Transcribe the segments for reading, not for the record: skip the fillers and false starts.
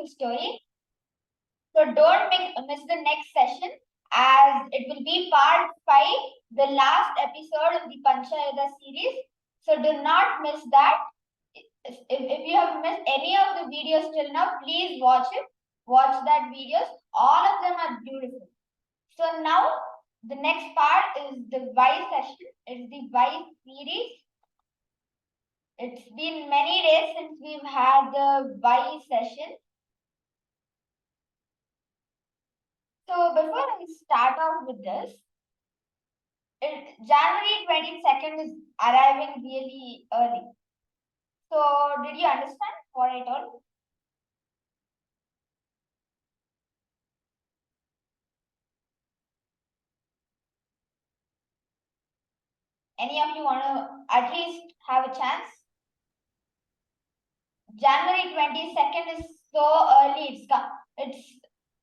story. So don't miss the next session, as it will be part 5, the last episode of the Panchayuga series. So do not miss that. If you have missed any of the videos till now, please watch it. Watch that videos. All of them are beautiful. So now the next part is the Y session. It's the Y series. It's been many days since we've had the Y session. So before I start off with this, January 22nd is arriving really early. So did you understand what I told? Any of you want to at least have a chance? January 22nd is so early.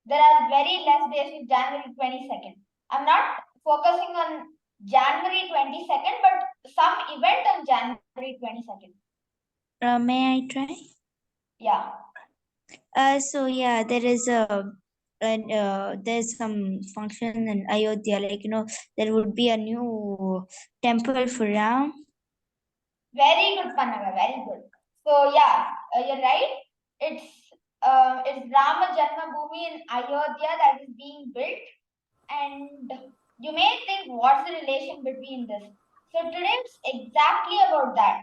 There are very less days with January 22nd. I'm not focusing on January 22nd, but some event on January 22nd. May I try? Yeah. So yeah, there is there's some function in Ayodhya, like there would be a new temple for Ram. Very good, Panaga. Very good. So yeah, you're right. It's Rama Janmabhoomi in Ayodhya that is being built, and you may think, what's the relation between this? So today it's exactly about that.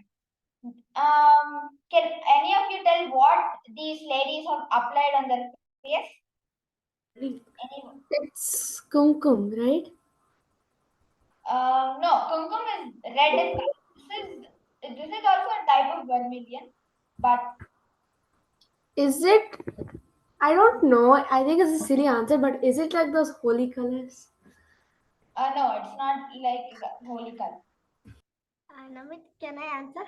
Can any of you tell what these ladies have applied on their face? Anyone? It's kumkum, right? No, kumkum is red in color. This is also a type of vermilion, but Is it? I don't know. I think it's a silly answer, but is it like those holy colors? no, it's not like holy color. Namit, can I answer?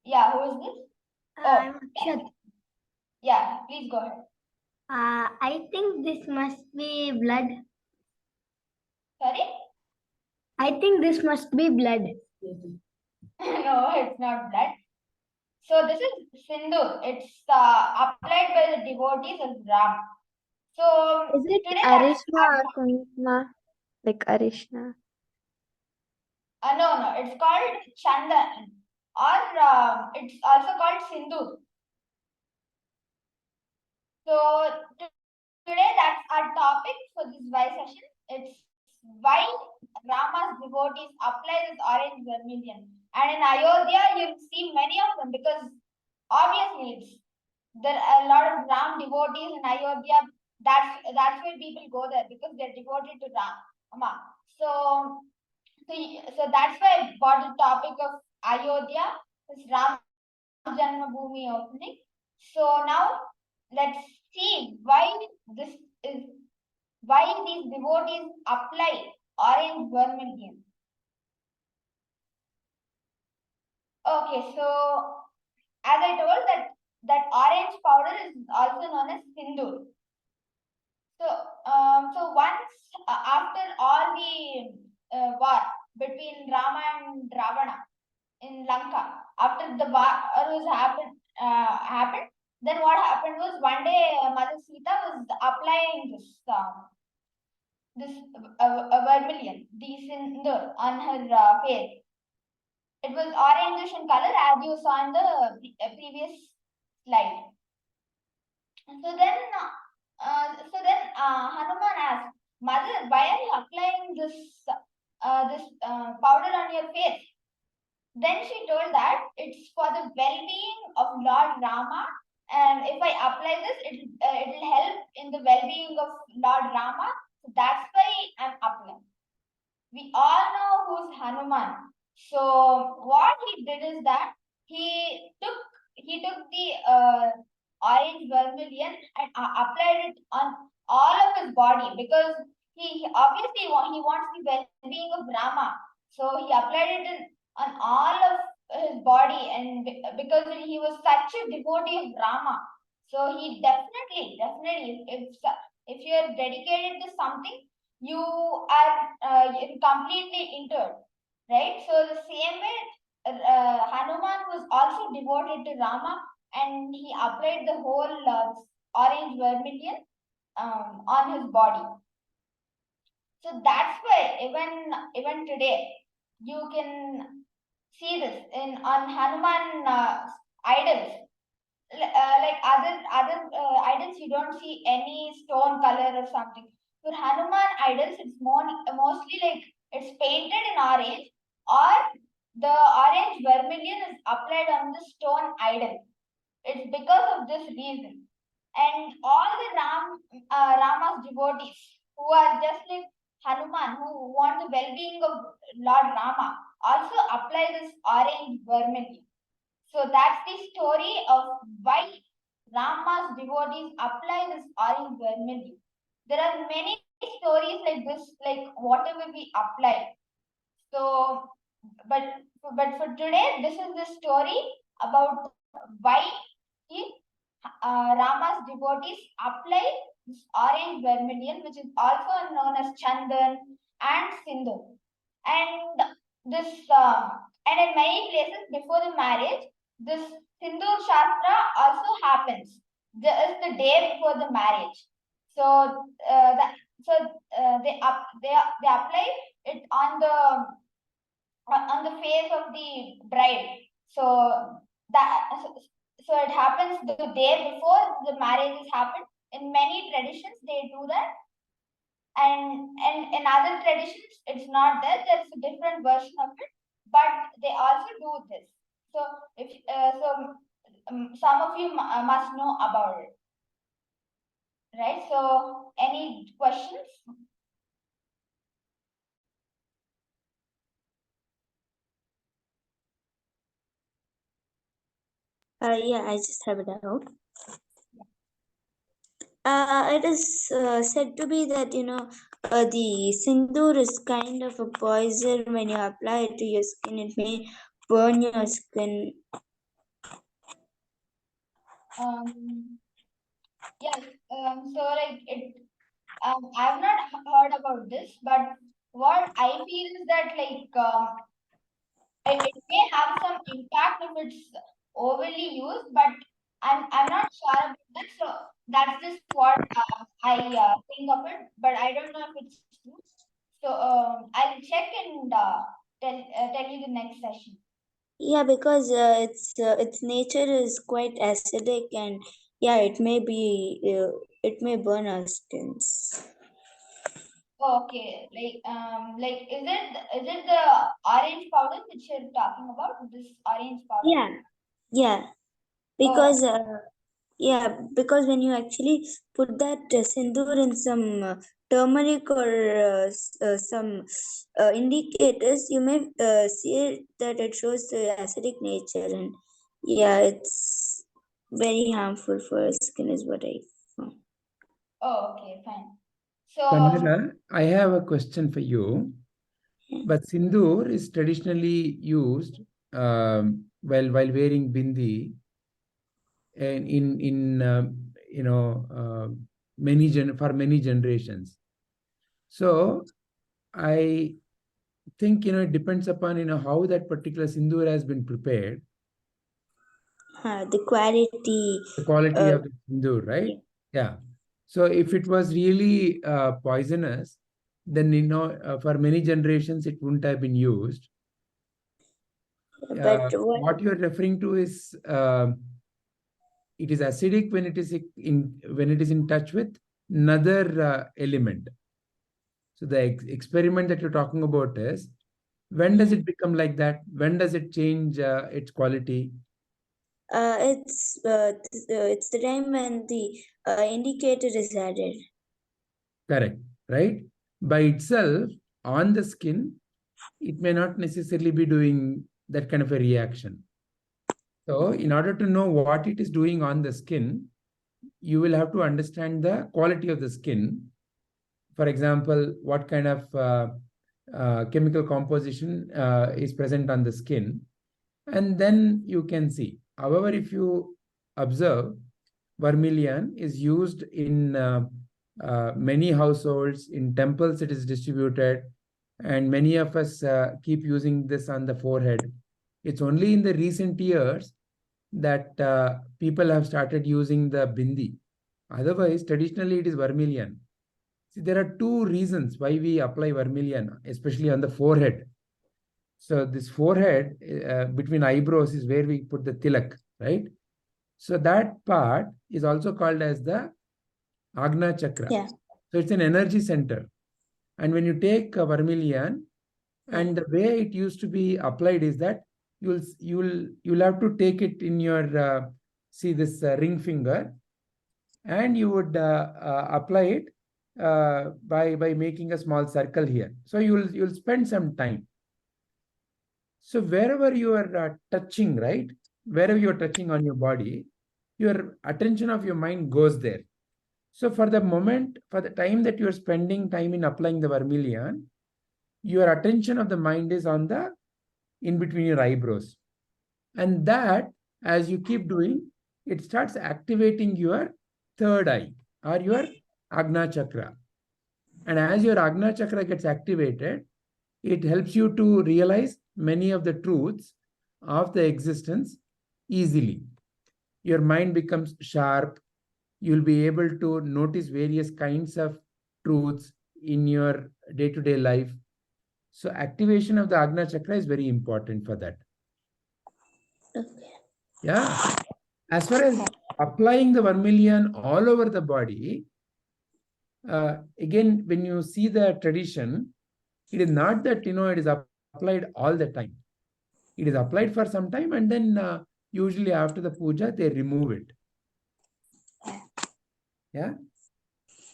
Yeah, who is this? I'm Akshat. Yeah, please go ahead. I think this must be blood. Sorry? I think this must be blood. No, it's not blood. So this is Sindur. It's applied by the devotees of Ram. So is it today Arishna or Kumma? Like Arishna? no, it's called Chandan, or it's also called Sindur. So today that's our topic for this Y session. It's why Rama's devotees apply this orange vermilion. And in Ayodhya, you'll see many of them, because obviously there are a lot of Ram devotees in Ayodhya. That's why people go there, because they're devoted to Rama. So that's why I brought the topic of Ayodhya, this Ram Janmabhoomi opening. So now let's see why these devotees apply orange vermilion. Okay, so as I told, that orange powder is also known as sindoor. So once after all the war between Rama and Ravana in Lanka, after the war was happened, then what happened was, one day Mother Sita was applying this vermilion, the sindoor, on her face. It was orangish in color, as you saw in the previous slide. So then Hanuman asked, Mother, why are you applying this powder on your face? Then she told that it's for the well-being of Lord Rama, and if I apply this, it'll help in the well-being of Lord Rama. So that's why I'm applying. We all know who's Hanuman. So what he did is that he took the orange vermilion and applied it on all of his body, because he obviously he wants the well-being of Rama. So he applied it on all of his body, and because he was such a devotee of Rama, so he definitely, if you are dedicated to something, you are completely into it, right? So the same way, Hanuman was also devoted to Rama, and he applied the whole orange vermilion on his body. So that's why even today you can see this in on Hanuman idols. Like other idols, you don't see any stone color or something. For Hanuman idols, it's mostly like it's painted in orange, or the orange vermilion is applied on the stone idol. It's because of this reason. And all the Rama's devotees who are just like Hanuman, who want the well-being of Lord Rama, also apply this orange vermilion. So that's the story of why Rama's devotees apply this orange vermilion. There are many stories like this, like whatever we apply. So, but for today, this is the story about why he, Rama's devotees apply this orange vermilion, which is also known as Chandan and Sindhu. And this, and in many places before the marriage, this Sindoor Shastra also happens just the day before the marriage. So, they apply it on the face of the bride. So so it happens the day before the marriage is happened. In many traditions, they do that, and in other traditions, it's not there. There's a different version of it, but they also do this. So if some of you must know about it, right? So any questions? Yeah, I just have it out. It is said to be that, the sindoor is kind of a poison. When you apply it to your skin, it may burn your skin. Yes. So like it, I've not heard about this, but what I feel is that it may have some impact if it's overly used, but I'm not sure about that. So that's just what I think of it, but I don't know if it's true. So I'll check and tell you the next session. Yeah, because its nature is quite acidic, and yeah, it may burn our skins. Okay, like is it the orange powder which you're talking about? This orange powder? Yeah, because because when you actually put that sindoor in some turmeric or some indicators, you may see that it shows the acidic nature, and yeah, it's very harmful for skin, is what I found. Oh, okay, fine. So Vandana, I have a question for you. Yeah. But sindoor is traditionally used while wearing bindi, and for many generations. So I think it depends upon how that particular sindoor has been prepared. The quality. The quality of the sindoor, right? Yeah. So if it was really poisonous, then for many generations it wouldn't have been used. But what you're referring to is it is acidic when it is in touch with another element. So the experiment that you're talking about is, when does it become like that? When does it change its quality? It's the time when the indicator is added. Correct, right? By itself, on the skin, it may not necessarily be doing that kind of a reaction. So in order to know what it is doing on the skin, you will have to understand the quality of the skin. For example, what kind of chemical composition is present on the skin, and then you can see. However, if you observe, vermilion is used in many households. In temples it is distributed, and many of us keep using this on the forehead. It's only in the recent years that people have started using the bindi. Otherwise, traditionally it is vermilion. See, there are two reasons why we apply vermilion, especially on the forehead. So this forehead between eyebrows is where we put the tilak, right? So that part is also called as the Agna Chakra. Yeah. So it's an energy center. And when you take vermilion, and the way it used to be applied is that you'll have to take it in your see this ring finger, and you would apply it by making a small circle here. So you'll spend some time. So wherever you are touching, right? Wherever you are touching on your body, your attention of your mind goes there. So for the moment, for the time that you are spending time in applying the vermilion, your attention of the mind is on the in between your eyebrows. And that, as you keep doing, it starts activating your third eye or your Agna Chakra. And as your Agna Chakra gets activated, it helps you to realize many of the truths of the existence easily. Your mind becomes sharp. You'll be able to notice various kinds of truths in your day-to-day life. So activation of the Agna Chakra is very important for that. Okay. Yeah. As far as applying the vermilion all over the body, again, when you see the tradition, it is not that, it is applied all the time. It is applied for some time, and then usually after the puja, they remove it. Yeah?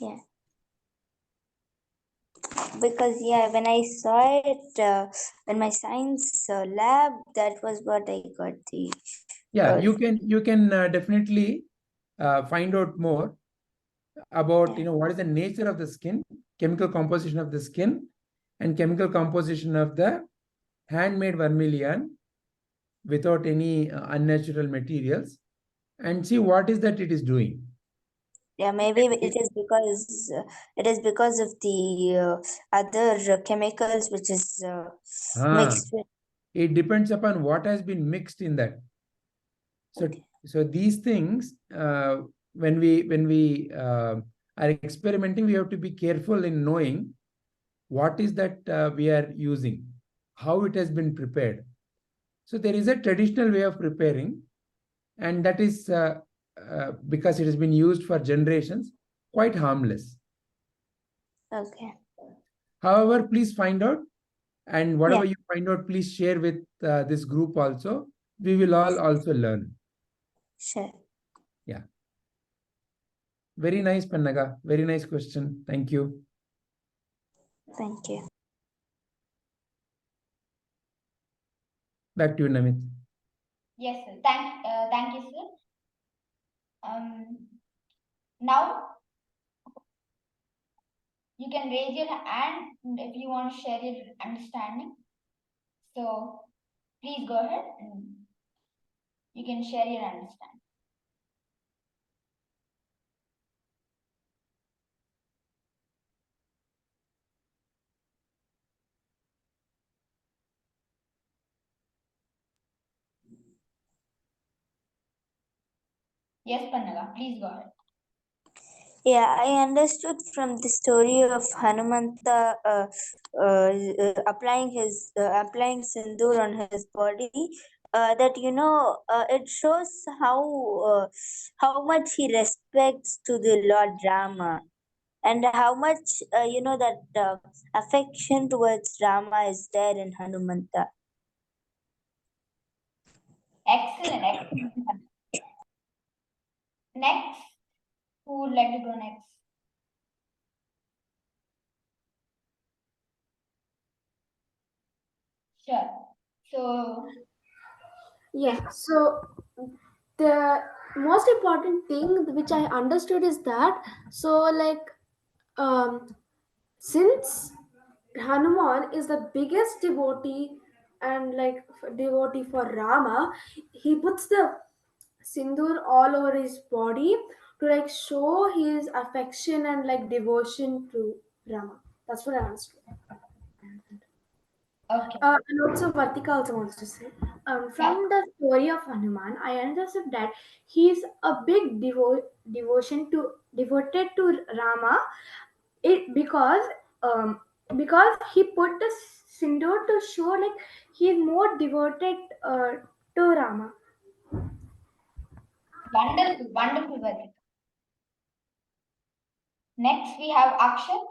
Yeah. Because when I saw it in my science lab, that was what I got the. Yeah, you can definitely find out more about what is the nature of the skin, chemical composition of the skin, and chemical composition of the handmade vermilion without any unnatural materials, and see what is that it is doing. Yeah, maybe it is because of the other chemicals which is mixed with. It depends upon what has been mixed in that. So these things, when we are experimenting, we have to be careful in knowing what is that we are using, how it has been prepared. So there is a traditional way of preparing, and that is because it has been used for generations, quite harmless. Okay. However, please find out, and whatever you find out, please share with this group also. We will all also learn. Sure. Yeah. Very nice, Pannaga. Very nice question. Thank you. Thank you. Back to you, Namit. Yes, sir. Thank you, sir. Now you can raise your hand if you want to share your understanding. So please go ahead and you can share your understanding. Yes, Pannaga, please go ahead. Yeah, I understood from the story of Hanumanta applying sindoor on his body that it shows how much he respects to the Lord Rama, and how much that affection towards Rama is there in Hanumanta. Excellent. Next, who would like to go next? Sure. So So the most important thing which I understood is that, since Hanuman is the biggest devotee and devotee for Rama, he puts the sindoor all over his body to show his affection and devotion to Rama. That's what I understood. okay. And also Vartika also wants to say. from the story of Hanuman, I understood that he is a big devoted to Rama. Um, because he put the sindoor to show like he is more devoted to Rama. Wonderful, wonderful, Vedika. Next, we have Akshat.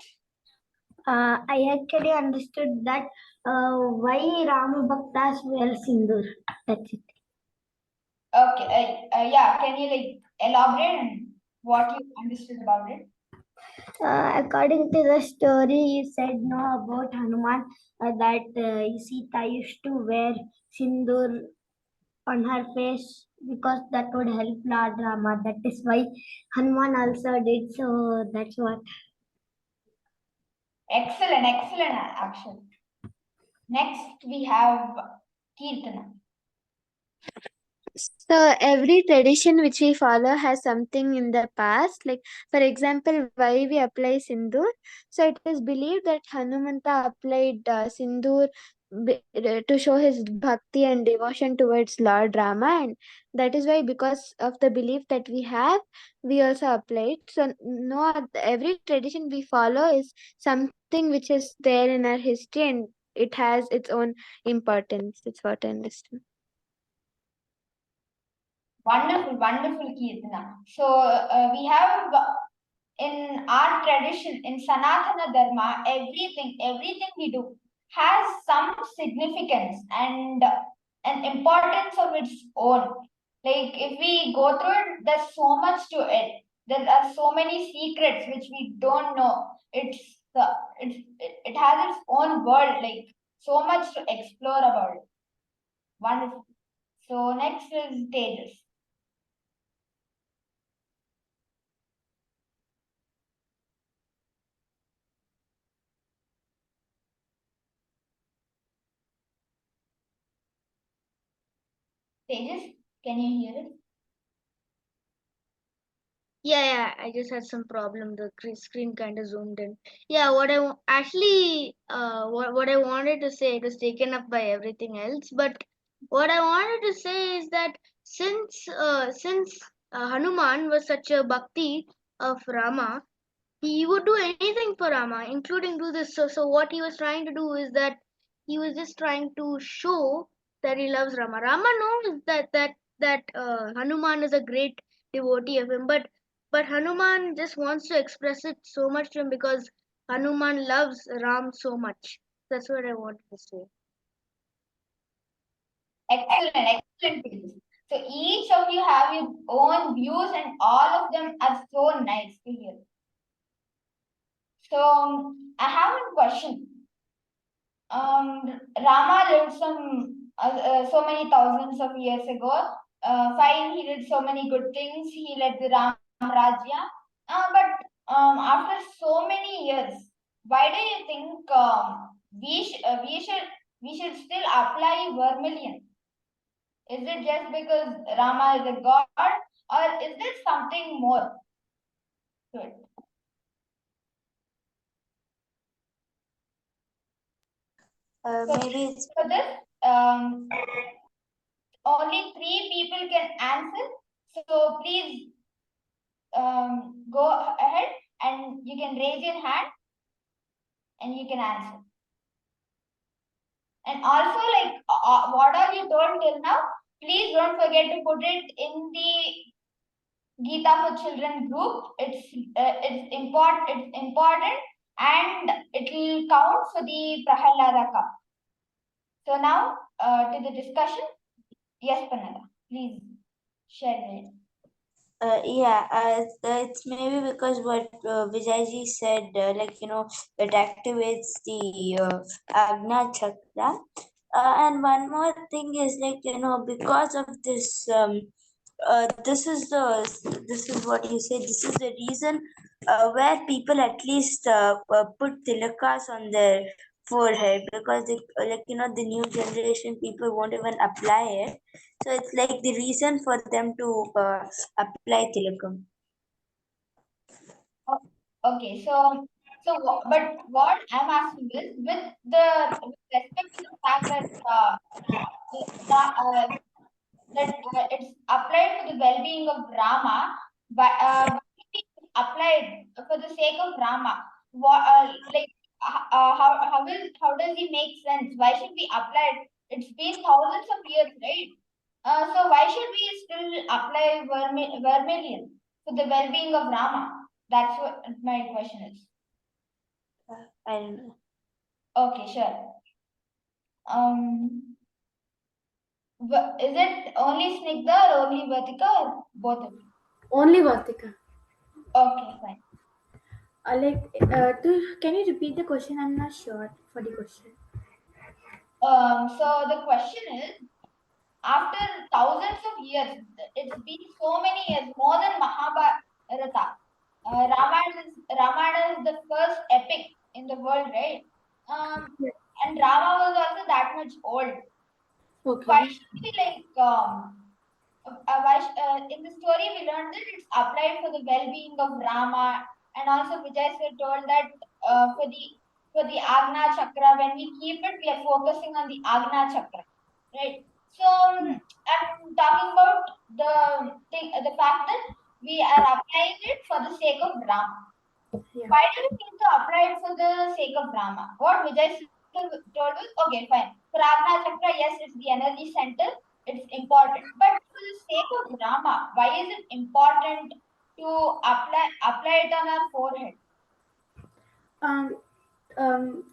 I actually understood that why Rama Bhaktas wear sindoor. That's it. Okay, yeah, can you like elaborate on what you understood about it? According to the story, you said no about Hanuman that Sita used to wear sindoor on her face because that would help Lord Rama. That is why Hanuman also did. So that's what. Excellent, excellent, Akshat. Next, we have Kirtana. So every tradition which we follow has something in the past. Like for example, why we apply sindoor. So it is believed that Hanumanta applied sindoor to show his bhakti and devotion towards Lord Rama, and that is why, because of the belief that we have, we also apply it. So no, every tradition we follow is something which is there in our history, and it has its own importance. That's what I understand. Wonderful, wonderful, Kirtana. So we have in our tradition, in Sanatana Dharma, everything we do has some significance and an importance of its own. Like if we go through it, there's so much to it. There are so many secrets which we don't know. It has its own world, like so much to explore about it. Wonderful. So next is Tejas. Tejas, can you hear it? Yeah, I just had some problem. The screen kind of zoomed in. Yeah, what what I wanted to say, it was taken up by everything else. But what I wanted to say is that since Hanuman was such a bhakti of Rama, he would do anything for Rama, including do this. So what he was trying to do is that he was just trying to show that he loves Rama. Rama knows that Hanuman is a great devotee of him, but Hanuman just wants to express it so much to him because Hanuman loves Ram so much. That's what I wanted to say. Excellent, excellent. Tejas. So each of you have your own views, and all of them are so nice to hear. So I have one question. Rama lived so many thousands of years ago. Fine, he did so many good things. He led the Ram Rajya. But after so many years, why do you think we should still apply vermillion? Is it just because Rama is a god, or is there something more to it? Maybe it's For this, only 3 people can answer. So please go ahead and you can raise your hand and you can answer. And also, like what are you told till now, please don't forget to put it in the Gita for Children group. It's important, and it will count for the Prahalada Cup. So now to the discussion. Yes, Panada, please share it. it's maybe because what Vijayji said, it activates the Agna Chakra. And one more thing is because of this, this is what you say. This is the reason where people at least put tilakas on their forehead, because the new generation people won't even apply it. So it's like the reason for them to apply tilakam. Okay, but what I'm asking is with respect to the fact that it's applied for the well-being of Rama, but it's applied for the sake of Rama. What how does he make sense? Why should we apply it? It's been thousands of years, right? So why should we still apply vermillion for the well-being of Rama? That's what my question is. I don't know. Okay, sure. Is it only Snigdha or only Vartika or both of you? Only Vartika. Okay, fine. Can you repeat the question? I'm not sure for the question. So the question is, after thousands of years, it's been so many years, more than Mahabharata. Ramayana is the first epic in the world, right? And Rama was also that much old. Okay. Why should we in the story we learned that it's applied for the well-being of Rama, and also Vijay sir told that for the Agna Chakra, when we keep it, we are focusing on the Agna Chakra, right? So I'm talking about the fact that we are applying it for the sake of Rama. Yeah. Why do we need to apply it for the sake of Rama? What Vijay sir told us, okay, fine. For Agna Chakra, yes, it's the energy center. It's important, but for the sake of Rama, why is it important to apply it on our forehead?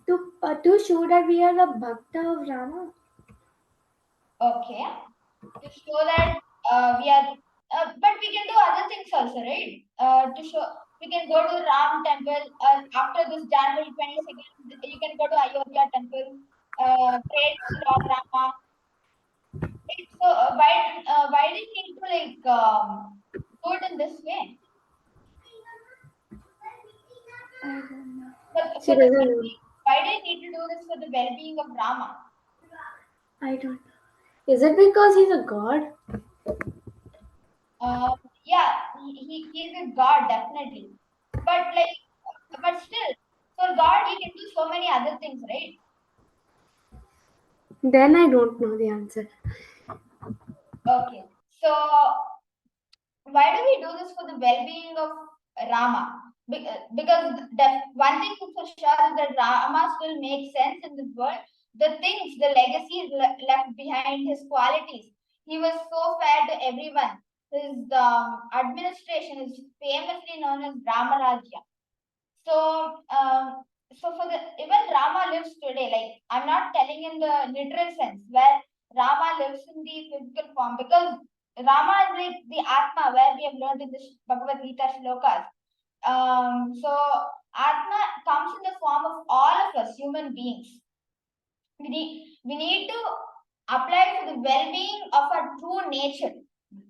To show that we are a bhakta of Rama. Okay, to show that we are, but we can do other things also, right? To show we can go to Ram temple after this January 22nd. You can go to Ayodhya temple, pray to Lord Rama. So why do you need to do it in this way? She doesn't know. Why do you need to do this for the well-being of Rama? I don't know. Is it because he's a god? Yeah, he's a god, definitely. But still, for God, he can do so many other things, right? Then I don't know the answer. Okay, so why do we do this for the well-being of Rama? Because one thing for sure is that Rama still makes sense in this world. The things, the legacies left behind, his qualities. He was so fair to everyone. His administration is famously known as Rama Rajya. So for the even Rama lives today. Like, I'm not telling in the literal sense where Rama lives in the physical form, because Rama is like the Atma, where we have learned in the Bhagavad Gita shlokas. So Atma comes in the form of all of us, human beings. We need to apply for the well-being of our true nature,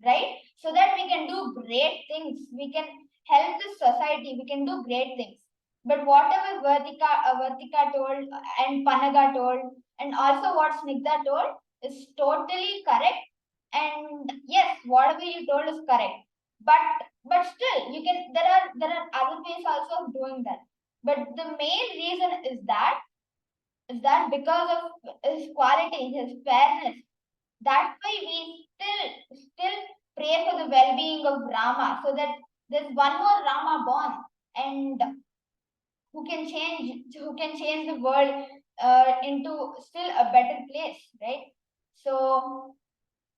right? So that we can do great things. We can help the society. We can do great things. But whatever Vartika told and Panaga told, and also what Snigdha told is totally correct. And yes, whatever you told is correct. But still, you can. There are other ways also of doing that. But the main reason is that because of his quality, his fairness, that's why we still pray for the well-being of Rama, so that there's one more Rama born, and who can change the world into still a better place, right? So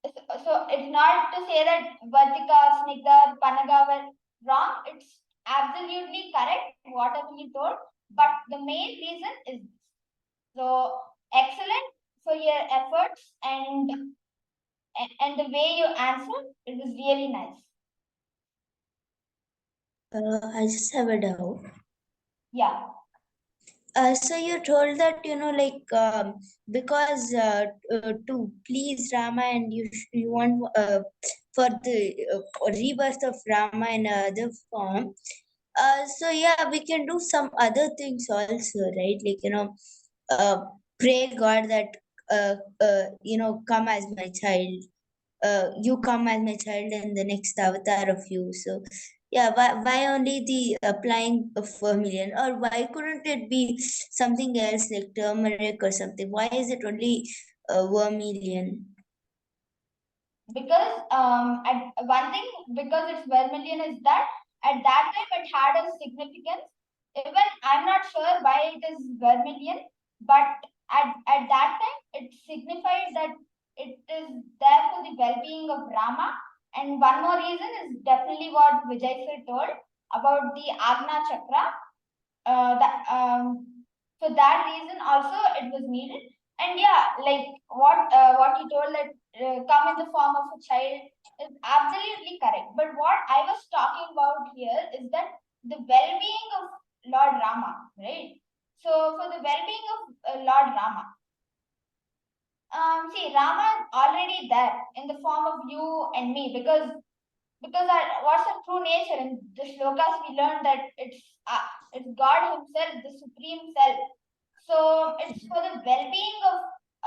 it's not to say that Vartika, Snigdha, Panaga were wrong. It's absolutely correct whatever you told, but the main reason is this. So excellent for your efforts, and the way you answered, it was really nice. I just have a doubt. Yeah. So you told that, because to please Rama, and you want for the rebirth of Rama in other form. So yeah, we can do some other things also, right? Pray God that come as my child. You come as my child in the next avatar of you. So yeah, why only the applying of vermilion, or why couldn't it be something else like turmeric or something? Why is it only vermilion? Because one thing, because it's vermilion, is that at that time it had a significance. Even I'm not sure why it is vermilion, but at that time it signified that it is there for the well-being of Rama. And one more reason is definitely what Vijay sir told about the Agna Chakra. For that reason also it was needed. And yeah, like what you told, that come in the form of a child, is absolutely correct. But what I was talking about here is that the well-being of Lord Rama, right? So for the well-being of Lord Rama, see, Rama is already there in the form of you and me, because what's the true nature? In the shlokas we learned that it's God himself, the supreme self. So it's for the well-being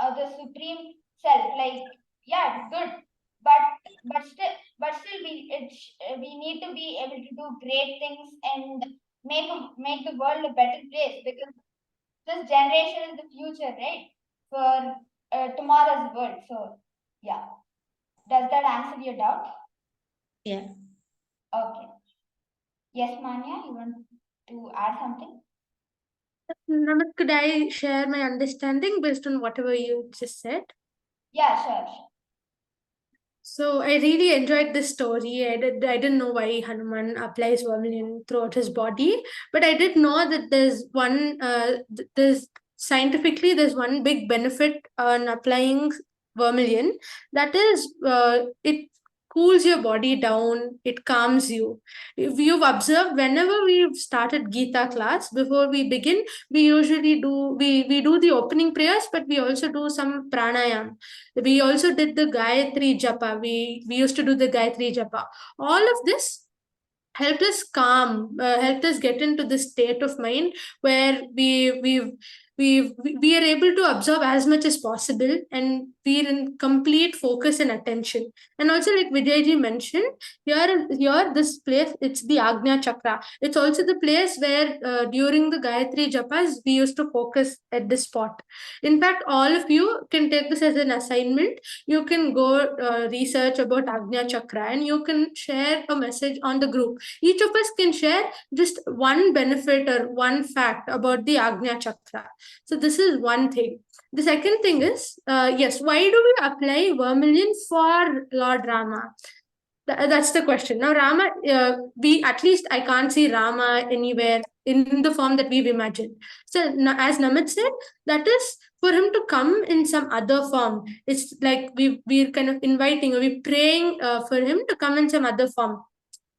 of the supreme self. Like, yeah, it's good, but still we need to be able to do great things and make the world a better place, because this generation is the future, right? For tomorrow's world. So yeah, does that answer your doubt? Yeah. Okay. Yes, Manya, you want to add something? Namat, could I share my understanding based on whatever you just said? Yeah, sure. So I really enjoyed this story. I didn't know why Hanuman applies vermilion throughout his body, but I did know that there's scientifically there's one big benefit on applying vermilion. That is, it cools your body down, it calms you. If you've observed, whenever we've started Gita class, before we begin, we usually we do the opening prayers, but we also do some pranayam. We also did the Gayatri Japa. We used to do the Gayatri Japa. All of this helped us helped us get into this state of mind where we are able to absorb as much as possible, and we're in complete focus and attention. And also, like Vijayji mentioned, here this place, it's the Agnya Chakra. It's also the place where during the Gayatri Japas, we used to focus at this spot. In fact, all of you can take this as an assignment. You can go research about Agnya Chakra and you can share a message on the group. Each of us can share just one benefit or one fact about the Agnya Chakra. So this is one thing. The second thing is, yes, why do we apply vermilion for Lord Rama? That's the question. Now, Rama, at least I can't see Rama anywhere in the form that we've imagined. So, as Namit said, that is for him to come in some other form. It's like we're kind of inviting or we're praying for him to come in some other form.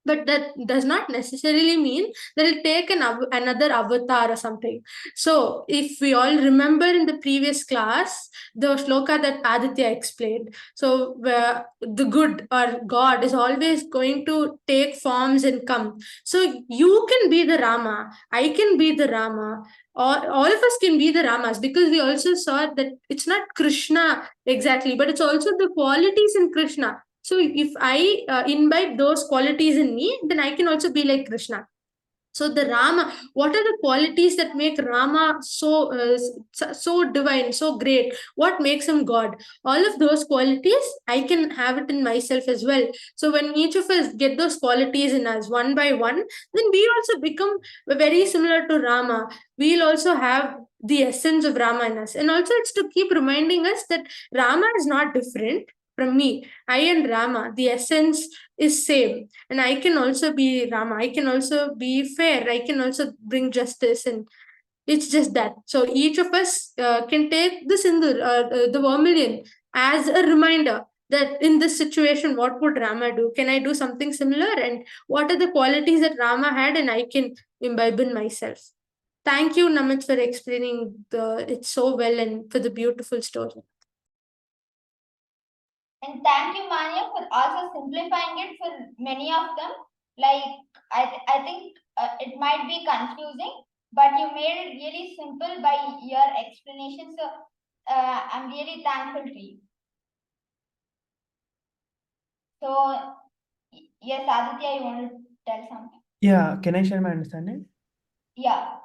But that does not necessarily mean that it'll take another avatar or something. So if we all remember in the previous class, the shloka that Aditya explained, so the good or God is always going to take forms and come. So you can be the Rama, I can be the Rama, all of us can be the Ramas, because we also saw that it's not Krishna exactly, but it's also the qualities in Krishna. So if I imbibe those qualities in me, then I can also be like Krishna. So the Rama, what are the qualities that make Rama so divine, so great? What makes him God? All of those qualities, I can have it in myself as well. So when each of us get those qualities in us one by one, then we also become very similar to Rama. We'll also have the essence of Rama in us. And also it's to keep reminding us that Rama is not different from me. I and Rama, the essence is same, and I can also be Rama. I can also be fair. I can also bring justice, and it's just that. So each of us can take the sindur, the vermilion, as a reminder that in this situation, what would Rama do? Can I do something similar? And what are the qualities that Rama had, and I can imbibe in myself. Thank you, Namit, for explaining it so well and for the beautiful story. And thank you, Manya, for also simplifying it for many of them. Like, I think it might be confusing, but you made it really simple by your explanation. So I'm really thankful to you. So, yes, Aditya, you want to tell something? Yeah, can I share my understanding? Yeah.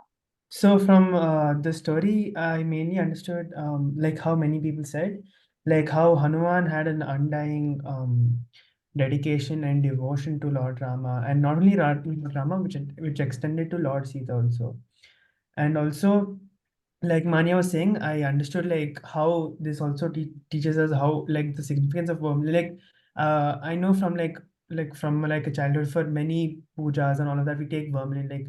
So from the story, I mainly understood like how many people said, like how Hanuman had an undying dedication and devotion to Lord Rama, and not only Rama, which extended to Lord Sita also. And also, like Manya was saying, I understood like how this also teaches us how like the significance of vermilion. Like I know from from like a childhood, for many pujas and all of that, we take vermilion. Like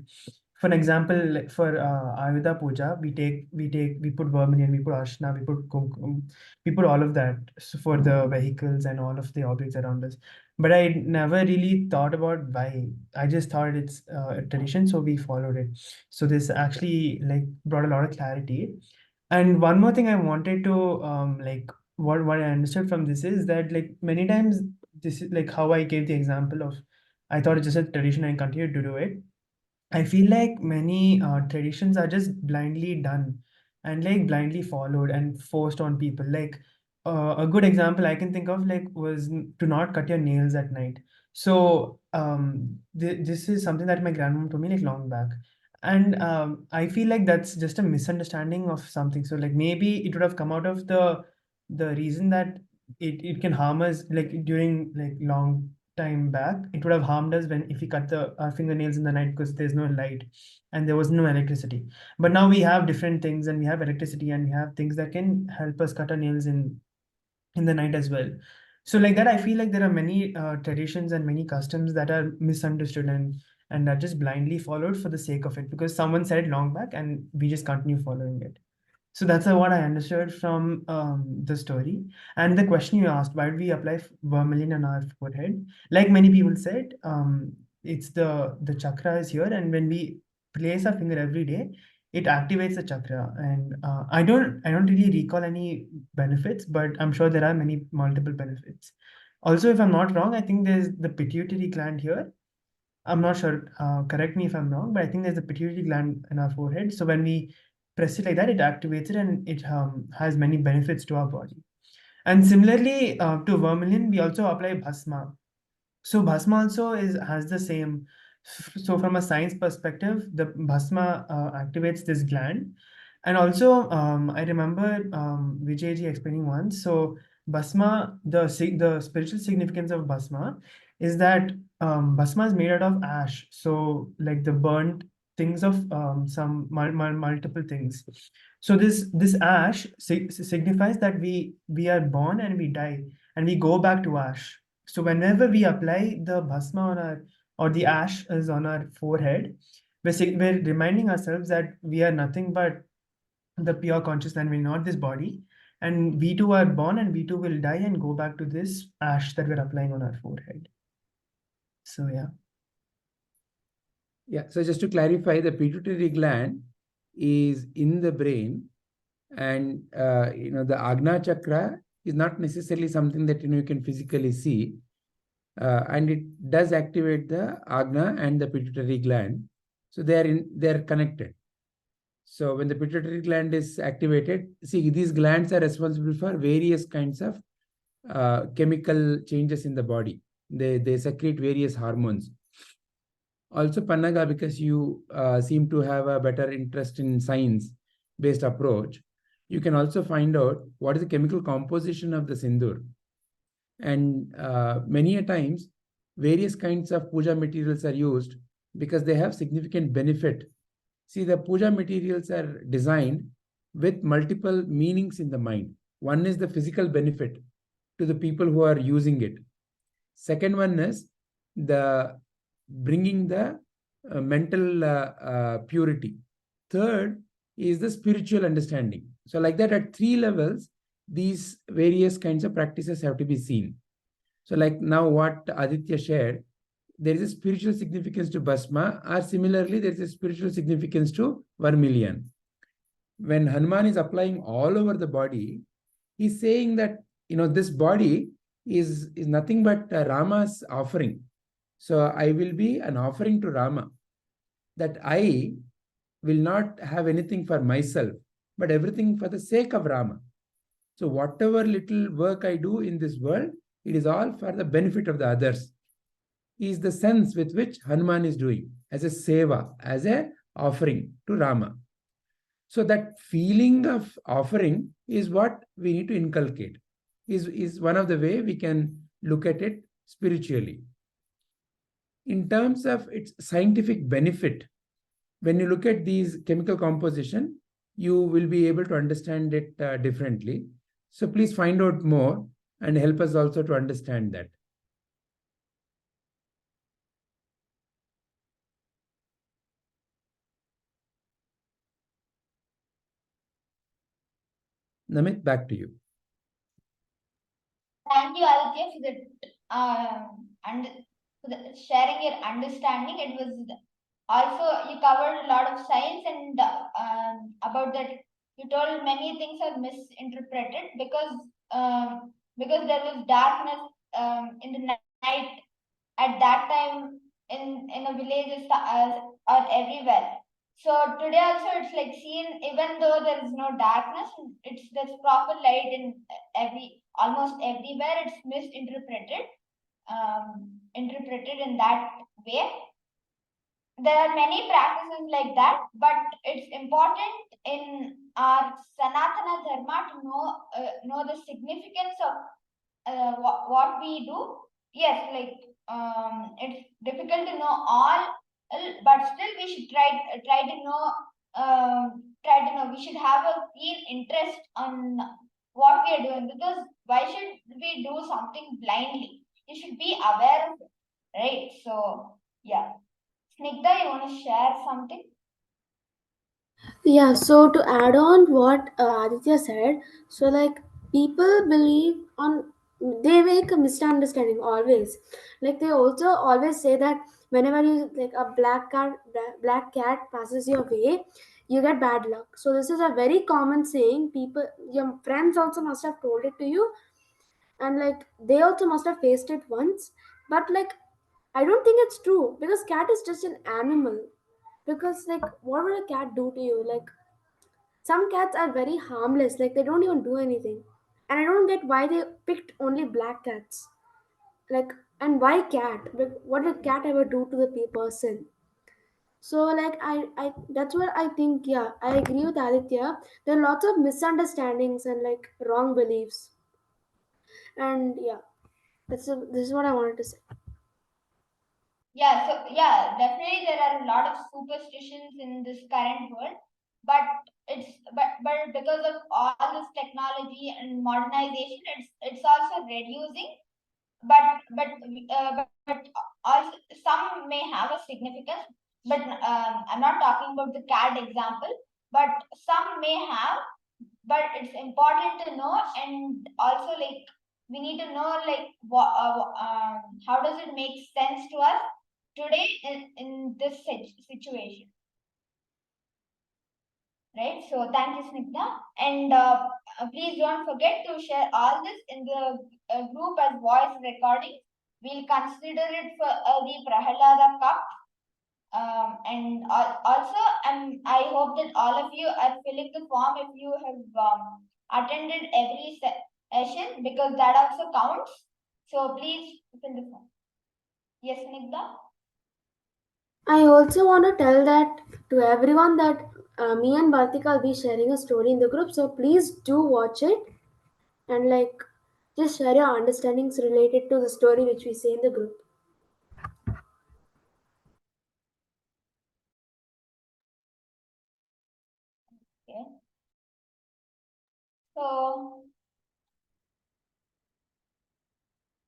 for an example, like for Ayudha Puja, we put vermilion, we put arshna, we put kumkum, we put all of that, so for the vehicles and all of the objects around us. But I never really thought about why. I just thought it's a tradition, so we followed it. So this actually like brought a lot of clarity. And one more thing I wanted to like what I understood from this is that like many times this is like how I gave the example of, I thought it's just a tradition and continued to do it. I feel like many traditions are just blindly done and like blindly followed and forced on people. Like a good example I can think of like was to not cut your nails at night. So this is something that my grandmom told me like long back, and I feel like that's just a misunderstanding of something. So like maybe it would have come out of the reason that it can harm us like during like long time back. It would have harmed us when if we cut our fingernails in the night because there's no light and there was no electricity. But now we have different things, and we have electricity, and we have things that can help us cut our nails in the night as well. So like that, I feel like there are many traditions and many customs that are misunderstood and are just blindly followed for the sake of it because someone said it long back and we just continue following it. So that's what I understood from the story. And the question you asked, why do we apply vermilion on our forehead? Like many people said, it's the chakra is here, and when we place our finger every day, it activates the chakra. And I don't really recall any benefits, but I'm sure there are many multiple benefits. Also, if I'm not wrong, I think there's the pituitary gland here. I'm not sure. Correct me if I'm wrong, but I think there's a pituitary gland in our forehead. So when we press it like that, it activates it, and it has many benefits to our body. And similarly to vermilion, we also apply bhasma. So bhasma also has the same. So from a science perspective, the bhasma activates this gland. And also, I remember Vijayji explaining once. So bhasma, the spiritual significance of bhasma is that bhasma is made out of ash. So like the burnt things of some multiple things. So this ash signifies that we are born and we die and we go back to ash. So whenever we apply the bhasma on our, or the ash is on our forehead, we're reminding ourselves that we are nothing but the pure consciousness and we're not this body. And we too are born and we too will die and go back to this ash that we're applying on our forehead. So yeah. Yeah, so just to clarify, the pituitary gland is in the brain, and the Agna chakra is not necessarily something that you can physically see, and it does activate the Agna and the pituitary gland, so they are connected. So when the pituitary gland is activated, see, these glands are responsible for various kinds of chemical changes in the body. They secrete various hormones. Also, Pannaga, because you seem to have a better interest in science-based approach, you can also find out what is the chemical composition of the sindoor. And many a times, various kinds of puja materials are used because they have significant benefit. See, the puja materials are designed with multiple meanings in the mind. One is the physical benefit to the people who are using it. Second one is the bringing the mental purity. Third is the spiritual understanding. So like that, at three levels, these various kinds of practices have to be seen. So like now what Aditya shared, there is a spiritual significance to Bhasma, or similarly, there is a spiritual significance to vermilion. When Hanuman is applying all over the body, he's saying that, this body is nothing but Rama's offering. So I will be an offering to Rama, that I will not have anything for myself, but everything for the sake of Rama. So whatever little work I do in this world, it is all for the benefit of the others. Is the sense with which Hanuman is doing as a seva, as a offering to Rama. So that feeling of offering is what we need to inculcate, is one of the way we can look at it spiritually. In terms of its scientific benefit, when you look at these chemical composition, you will be able to understand it differently. So please find out more and help us also to understand that. Namit, back to you. Thank you, Aditya, for the sharing your understanding. It was also, you covered a lot of science, and about that you told many things are misinterpreted because there was darkness in the night at that time in a village or everywhere. So today also it's like seen, even though there is no darkness, there's proper light in almost everywhere. It's misinterpreted, interpreted in that way. There are many practices like that, but it's important in our Sanatana Dharma to know the significance of what we do. Yes, like it's difficult to know all, but still we should try to know. We should have a keen interest on what we are doing, because why should we do something blindly? You should be aware of it, right? So yeah. Snigdha, you want to share something? Yeah, so to add on what Aditya said, so like people believe on, they make a misunderstanding always. Like they also always say that whenever you, like a black cat passes your way, you get bad luck. So this is a very common saying. People, your friends also must have told it to you, and like they also must have faced it once. But like I don't think it's true, because cat is just an animal. Because like what would a cat do to you? Like some cats are very harmless, like they don't even do anything. And I don't get why they picked only black cats. Like, and why cat? Like, what did cat ever do to the person? So like I that's what I think. Yeah, I agree with Aditya. There are lots of misunderstandings and like wrong beliefs. And yeah, this is what I wanted to say. Yeah, so yeah, definitely there are a lot of superstitions in this current world, but but because of all this technology and modernization, it's also reducing. But also some may have a significance. But I'm not talking about the cat example, but some may have. But it's important to know, and also like we need to know like how does it make sense to us today in this situation, right? So thank you, Snigdha, and please don't forget to share all this in the group as voice recording. We'll consider it for the Prahalada Cup. And also, I hope that all of you are filling the form if you have attended every session, because that also counts. So please fill the form. Yes, Nigda? I also want to tell that to everyone that me and Bartika will be sharing a story in the group. So please do watch it, and like just share your understandings related to the story which we say in the group. Okay. So